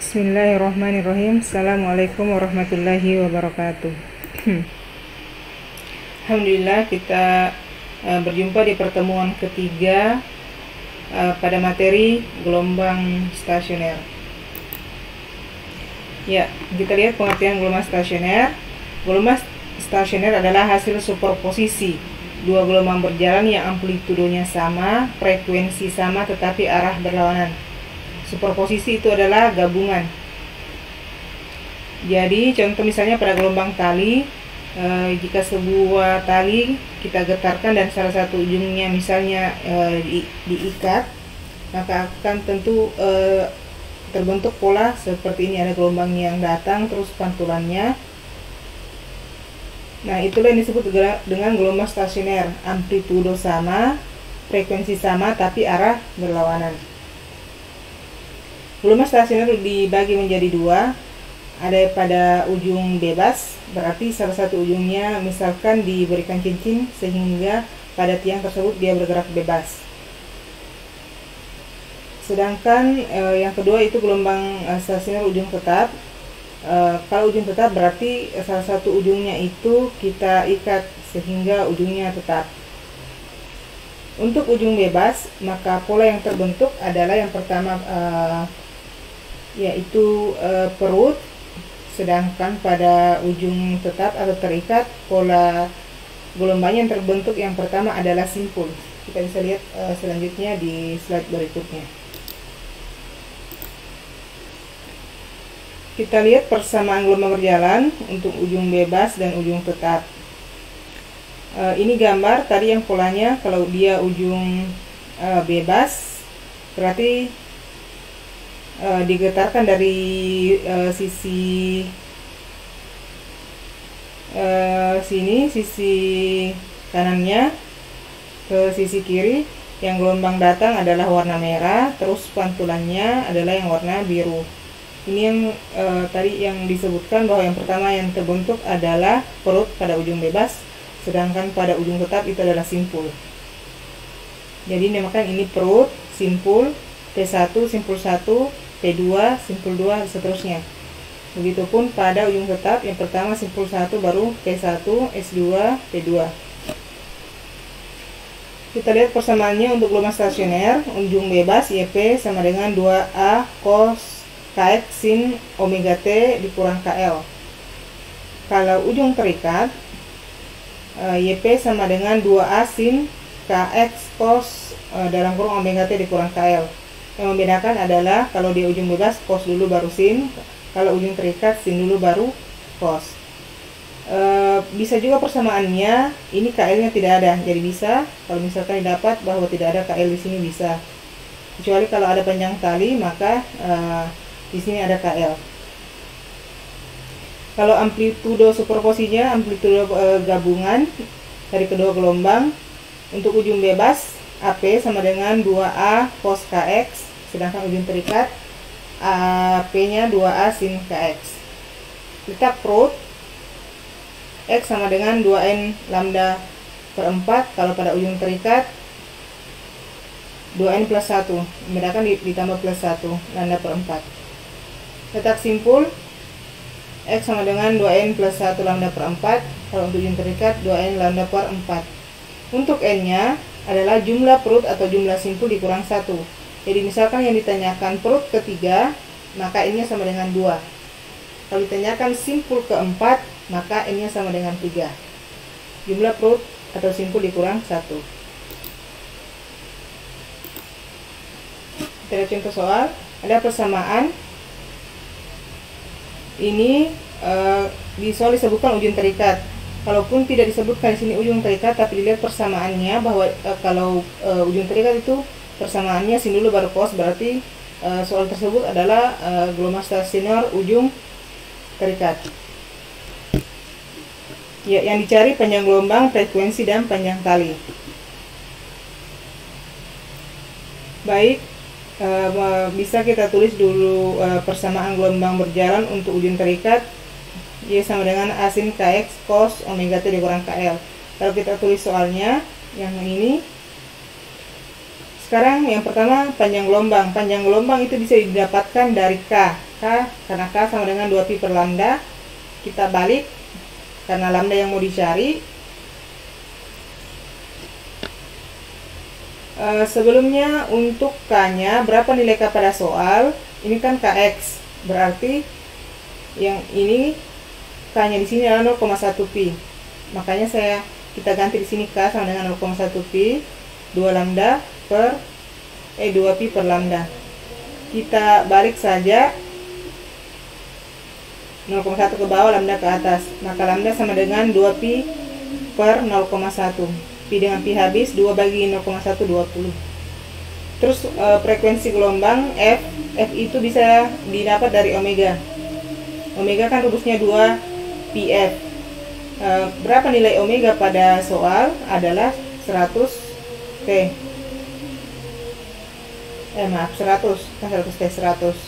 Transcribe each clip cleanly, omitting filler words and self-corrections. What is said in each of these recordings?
Bismillahirrahmanirrahim. Assalamualaikum warahmatullahi wabarakatuh. Alhamdulillah kita berjumpa di pertemuan ketiga pada materi gelombang stasioner. Ya, kita lihat pengertian gelombang stasioner. Gelombang stasioner adalah hasil superposisi dua gelombang berjalan yang amplitudenya sama, frekuensi sama, tetapi arah berlawanan. Superposisi itu adalah gabungan. Jadi contoh misalnya pada gelombang tali, jika sebuah tali kita getarkan dan salah satu ujungnya misalnya diikat, maka akan tentu terbentuk pola seperti ini, ada gelombang yang datang terus pantulannya. Nah, itulah yang disebut dengan gelombang stasioner, amplitudo sama, frekuensi sama, tapi arah berlawanan. Gelombang stasioner dibagi menjadi dua, ada pada ujung bebas, berarti salah satu ujungnya misalkan diberikan cincin sehingga pada tiang tersebut dia bergerak bebas. Sedangkan yang kedua itu gelombang stasioner ujung tetap. Kalau ujung tetap berarti salah satu ujungnya itu kita ikat sehingga ujungnya tetap. Untuk ujung bebas, maka pola yang terbentuk adalah yang pertama yaitu perut, sedangkan pada ujung tetap atau terikat pola gelombang yang terbentuk yang pertama adalah simpul. Kita bisa lihat selanjutnya di slide berikutnya. Kita lihat persamaan gelombang berjalan untuk ujung bebas dan ujung tetap. Ini gambar tadi yang polanya, kalau dia ujung bebas berarti digetarkan dari sisi sisi kanannya ke sisi kiri. Yang gelombang datang adalah warna merah, terus pantulannya adalah yang warna biru. Ini yang tadi yang disebutkan bahwa yang pertama yang terbentuk adalah perut pada ujung bebas, sedangkan pada ujung tetap itu adalah simpul. Jadi dinamakan ini perut, simpul, P1, simpul 1, P2, simpul 2, seterusnya. Begitupun pada ujung tetap, yang pertama simpul 1, baru P1, S2, P2. Kita lihat persamaannya untuk gelombang stasioner. Ujung bebas YP sama dengan 2A cos KX sin omega T dikurang KL. Kalau ujung terikat, YP sama dengan 2A sin KX cos dalam kurung omega T dikurang KL. Yang membedakan adalah kalau di ujung bebas cos dulu baru sin, kalau ujung terikat sin dulu baru cos. Bisa juga persamaannya ini KL-nya tidak ada, jadi bisa kalau misalkan didapat bahwa tidak ada KL di sini bisa. Kecuali kalau ada panjang tali maka di sini ada KL. Kalau amplitudo superposinya, amplitudo gabungan dari kedua gelombang, untuk ujung bebas AP sama dengan 2A cos KX, sedangkan ujung terikat AP-nya 2A sin KX. Letak perut X sama dengan 2N lambda per 4, kalau pada ujung terikat 2N plus 1, membedakan ditambah plus 1, lambda per 4. Letak simpul X sama dengan 2N plus 1 lambda per 4, kalau untuk ujung terikat 2N lambda per 4. Untuk N-nya adalah jumlah perut atau jumlah simpul dikurang 1. Jadi misalkan yang ditanyakan perut ketiga, maka N-nya sama dengan 2. Kalau ditanyakan simpul keempat, maka N-nya sama dengan 3. Jumlah perut atau simpul dikurang 1. Kita lihat contoh soal. Ada persamaan. Ini di soal disebutkan ujung terikat. Kalaupun tidak disebutkan di sini ujung terikat, tapi dilihat persamaannya bahwa kalau ujung terikat itu persamaannya sin dulu baru cos, berarti soal tersebut adalah gelombang stasioner ujung terikat. Ya, yang dicari panjang gelombang, frekuensi, dan panjang tali. Baik, bisa kita tulis dulu persamaan gelombang berjalan untuk ujung terikat. Y sama dengan A sin KX cos omega T dikurang KL. Kalau kita tulis soalnya yang ini, sekarang yang pertama panjang gelombang. Panjang gelombang itu bisa didapatkan dari K. karena K sama dengan 2pi per lambda. Kita balik karena lambda yang mau dicari. Sebelumnya untuk K-nya berapa nilai K pada soal? Ini kan Kx, berarti yang ini K-nya di sini adalah 0,1 pi. Makanya kita ganti di sini K sama dengan 0,1 pi 2 lambda per 2pi per lambda. Kita balik saja 0,1 ke bawah, lambda ke atas. Maka lambda sama dengan 2pi per 0,1. Pi dengan pi habis, 2 bagi 0,1 20. Terus frekuensi gelombang F itu bisa didapat dari omega. Omega kan rumusnya 2 pf. Berapa nilai omega pada soal? Adalah 100 T. 100 T 100.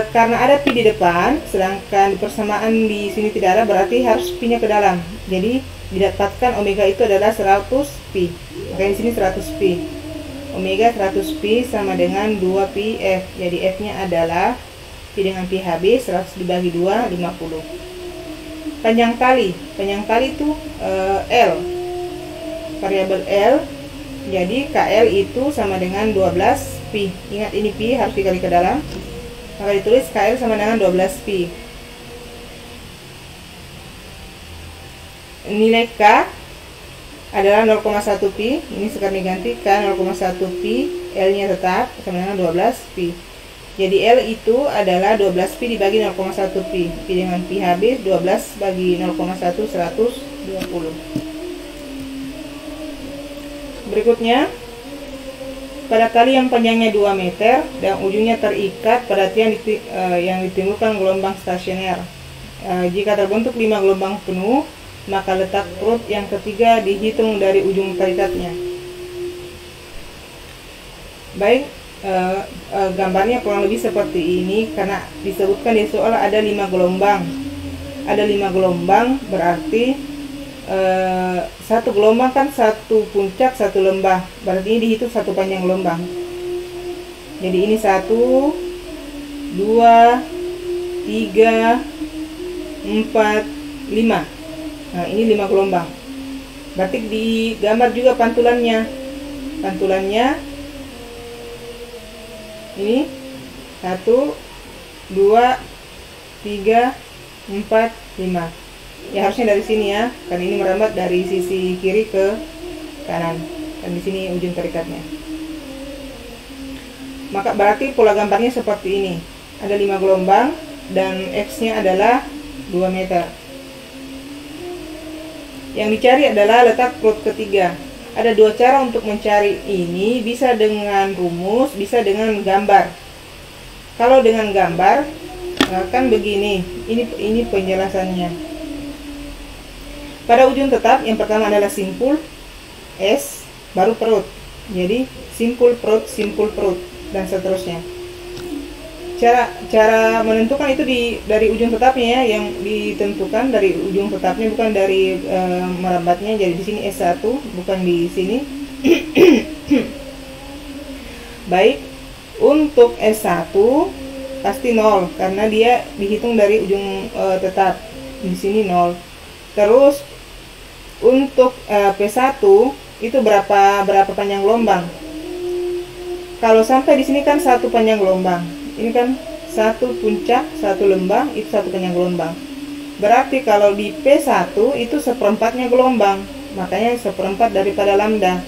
Karena ada pi di depan, sedangkan di persamaan di sini tidak ada, berarti harus pi-nya ke dalam. Jadi didapatkan omega itu adalah 100 pi. Makanya di sini 100 pi. Omega 100 pi sama dengan 2 pi f. Jadi f-nya adalah pi dengan pi habis 100 dibagi 2 50. Panjang kali itu L. Variabel L. Jadi KL itu sama dengan 12 pi. Ingat ini pi harus dikali ke dalam. Maka ditulis KL sama dengan 12 pi. Nilai K adalah 0,1 pi. Ini sekarang diganti K 0,1 pi, L-nya tetap sama dengan 12 pi. Jadi L itu adalah 12 pi dibagi 0,1 pi. Pi dengan pi habis, 12 bagi 0,1 120. Berikutnya, pada kali yang panjangnya 2 meter dan ujungnya terikat pada tiang yang ditimbulkan gelombang stasioner. Jika terbentuk 5 gelombang penuh, maka letak perut yang ketiga dihitung dari ujung terikatnya. Baik, gambarnya kurang lebih seperti ini karena disebutkan di soal ada 5 gelombang. Ada 5 gelombang berarti satu gelombang kan satu puncak satu lembah, berarti ini dihitung satu panjang gelombang. Jadi ini 1 2 3 4 5. Nah ini 5 gelombang, berarti digambar juga pantulannya. Ini 1 2 3 4 5. Ya harusnya dari sini ya, karena ini merambat dari sisi kiri ke kanan, dan di sini ujung terikatnya. Maka berarti pola gambarnya seperti ini. Ada 5 gelombang dan X-nya adalah 2 meter. Yang dicari adalah letak perut ketiga. Ada 2 cara untuk mencari ini, bisa dengan rumus, bisa dengan gambar. Kalau dengan gambar kan begini, ini penjelasannya. Pada ujung tetap yang pertama adalah simpul S, baru perut. Jadi simpul perut dan seterusnya. Cara menentukan itu dari ujung tetapnya ya, yang ditentukan dari ujung tetapnya, bukan dari merambatnya. Jadi di sini S1, bukan di sini. Baik, untuk S1 pasti 0 karena dia dihitung dari ujung tetap. Di sini 0. Terus untuk P1 itu berapa panjang gelombang? Kalau sampai di sini kan satu panjang gelombang. Ini kan satu puncak, satu lembah, itu satu panjang gelombang. Berarti kalau di P1 itu seperempatnya gelombang. Makanya seperempat daripada lambda.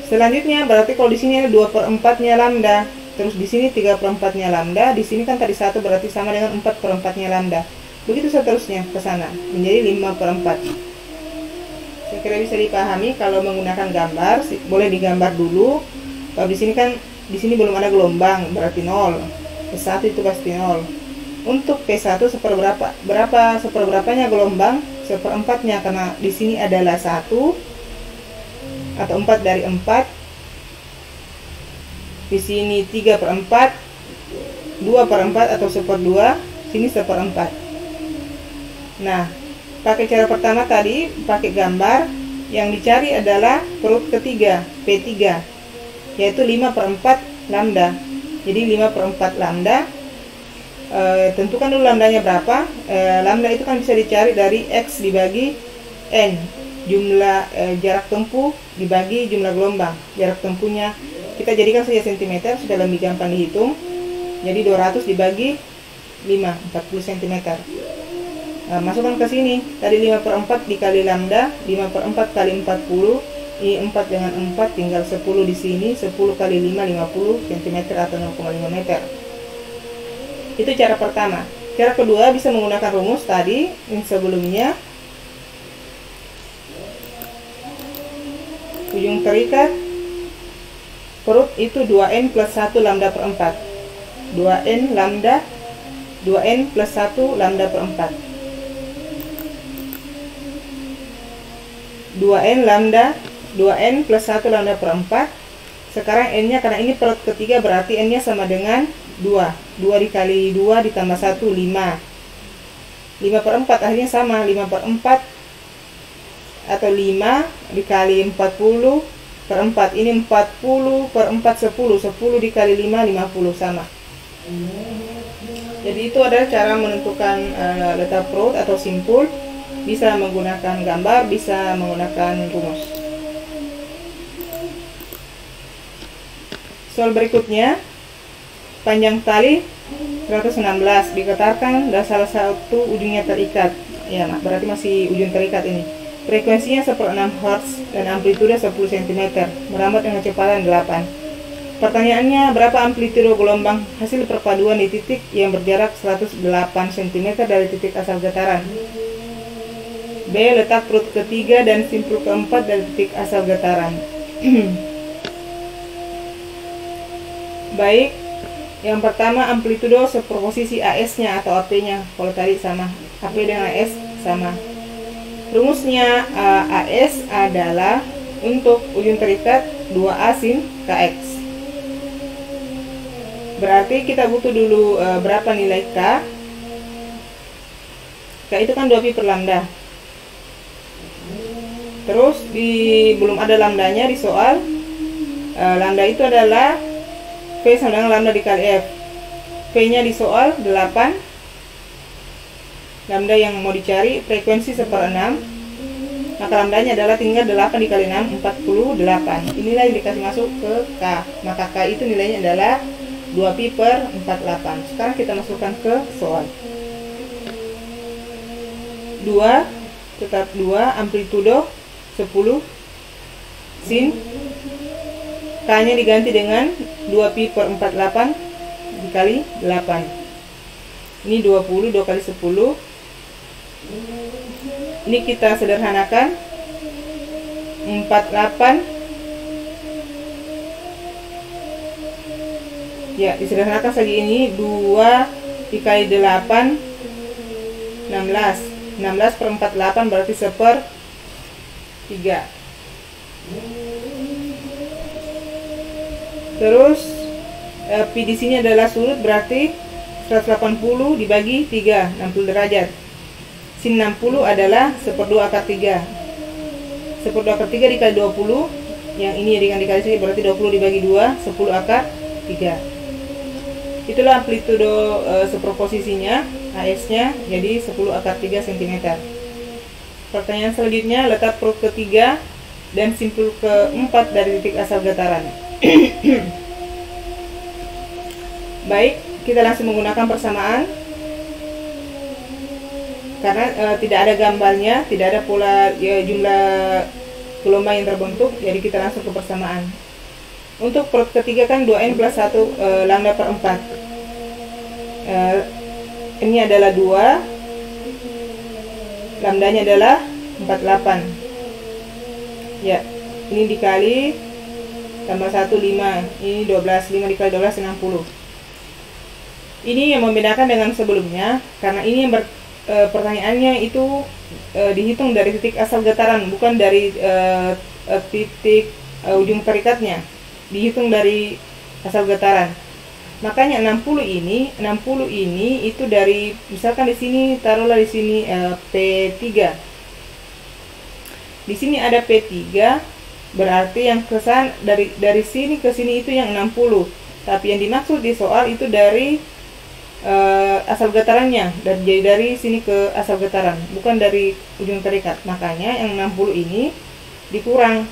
Selanjutnya berarti kalau di sini ada 2/4-nya lambda. Terus di sini 3/4-nya lambda. Di sini kan tadi 1 berarti sama dengan 4/4-nya lambda. Begitu seterusnya ke sana menjadi 5/4. Saya kira bisa dipahami kalau menggunakan gambar. Boleh digambar dulu. Kalau di sini kan belum ada gelombang, berarti 0. P1 itu pasti 0. Untuk P1 berapa seperberapanya gelombang? Seperempatnya, karena di sini adalah 1 atau 4 dari 4. Di sini 3/4, 2/4 atau 1/2. Sini 1/4. Nah, pakai cara pertama tadi, pakai gambar, yang dicari adalah perut ketiga, P3, yaitu 5/4 lambda. Jadi 5/4 lambda. Tentukan dulu lambdanya berapa. Lambda itu kan bisa dicari dari X dibagi N, jumlah jarak tempuh dibagi jumlah gelombang. Jarak tempuhnya kita jadikan saja cm supaya lebih gampang dihitung. Jadi 200 dibagi 5, 40 cm. Masukkan ke sini. Tadi 5/4 dikali lambda, 5/4 kali 40. Ini 4 dengan 4 tinggal 10 di sini. 10 kali 5, 50 cm atau 0,5 meter. Itu cara pertama. Cara kedua bisa menggunakan rumus tadi yang sebelumnya. Ujung terikat perut itu 2n plus 1 lambda per 4. 2n lambda 2n plus 1 lambda per 4. 2n lambda 2n plus 1 lambda per 4. Sekarang n nya, karena ini perut ketiga, berarti n nya sama dengan 2. 2 dikali 2 ditambah 1, 5. 5/4 akhirnya sama, 5/4 atau 5 dikali 40/4. Ini 40/4 10. 10 dikali 5, 50 sama. Jadi itu adalah cara menentukan letak perut atau simpul. Bisa menggunakan gambar, bisa menggunakan rumus. Soal berikutnya. Panjang tali 116 dikatakan dan salah satu ujungnya terikat. Ya, berarti masih ujung terikat ini. Frekuensinya 1/6 Hz dan amplitude 10 cm. Merambat dengan kecepatan 8. Pertanyaannya, berapa amplitude gelombang hasil perpaduan di titik yang berjarak 108 cm dari titik asal getaran? B. Letak perut ketiga dan simpul keempat dari titik asal getaran. Baik. Yang pertama, amplitudo superposisi AS-nya atau AP-nya. Kalau tadi sama, AP dengan AS sama. Rumusnya AS adalah untuk ujung terikat 2A sin KX. Berarti kita butuh dulu berapa nilai K. K itu kan 2pi per lambda. Terus belum ada lambdanya di soal. Lambda itu adalah P sama dengan lambda dikali F. P nya di soal 8. Lambda yang mau dicari frekuensi 1/6. Maka lambdanya adalah tinggal 8 dikali 6, 48. Inilah yang dikasih masuk ke K. Maka K itu nilainya adalah 2pi per 48. Sekarang kita masukkan ke soal. 2 tetap 2, amplitudo 10 sin. K nya diganti dengan 2pi per 48 dikali 8. Ini 20, 2 kali 10. Ini kita sederhanakan. 48. Ya, disederhanakan saja ini. 2 dikali 8, 16. 16/48 berarti 1/3. Terus pi di sini adalah sudut, berarti 180 dibagi 3, 60 derajat. Sin 60 adalah 1/2/3. 1/2/3 dikali 20. Yang ini dengan dikali sini berarti 20 dibagi 2, 10/3. Itulah amplitudo superposisinya, AS-nya, jadi 10/3 cm. Pertanyaan selanjutnya, letak perut ketiga dan simpul keempat dari titik asal getaran. Baik, kita langsung menggunakan persamaan. Karena tidak ada gambarnya, tidak ada pula jumlah gelombang yang terbentuk, jadi kita langsung ke persamaan. Untuk perut ketiga kan 2n plus 1 lambda per 4. Ini adalah 2, lambdanya adalah 48. Ya, ini dikali tambah 1, 5. Ini 12, 5 dikali 12, 60. Ini yang membedakan dengan sebelumnya, karena ini yang pertanyaannya itu dihitung dari titik asal getaran, bukan dari titik ujung terikatnya. Dihitung dari asal getaran. Makanya 60 ini itu dari, misalkan di sini taruhlah di sini P3. Di sini ada P3, berarti yang kesan dari sini ke sini itu yang 60. Tapi yang dimaksud di soal itu dari asal getarannya, dan jadi dari sini ke asal getaran, bukan dari ujung terikat. Makanya yang 60 ini dikurang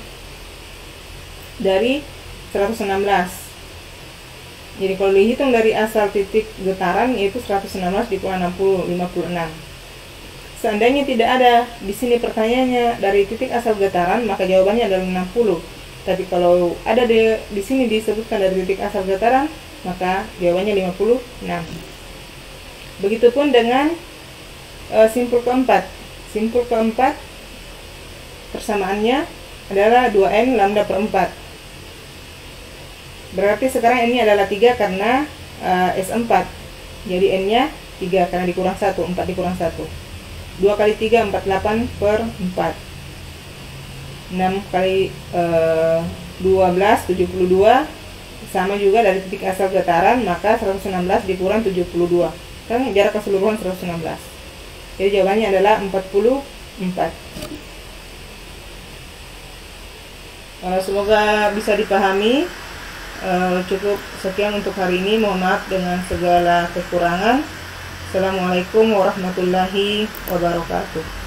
dari 116. Jadi kalau dihitung dari asal titik getaran, yaitu 116 dikurang 60, 56. Seandainya tidak ada di sini pertanyaannya dari titik asal getaran, maka jawabannya adalah 60. Tapi kalau ada di sini disebutkan dari titik asal getaran, maka jawabannya 56. Begitupun dengan simpul keempat. Simpul keempat persamaannya adalah 2n lambda per 4. Berarti sekarang n-nya adalah 3 karena S4. Jadi n-nya 3 karena dikurang 1, 4 dikurang 1. 2 kali 3, 48 per 4. 6 kali 12, 72. Sama juga dari titik asal getaran, maka 116 dikurang 72. Kan jarak keseluruhan 116. Jadi jawabannya adalah 44. Semoga bisa dipahami. Cukup sekian untuk hari ini. Mohon maaf dengan segala kekurangan. Assalamualaikum warahmatullahi wabarakatuh.